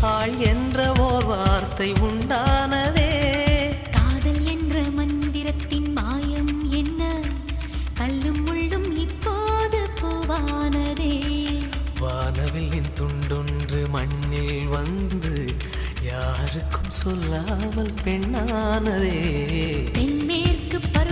ஆள் என்ற ஓர் வார்த்தை உண்டானதே. காதல் என்ற மந்திரத்தின் மாயம் என்ன? கல்லும் முள்ளும் இப்போது பூவானதே. வானவில்லின் துண்டொன்று மண்ணில் வந்து யாருக்கும் சொல்லாமல் பெண்ணானதே. தென்மேற்கு பருவ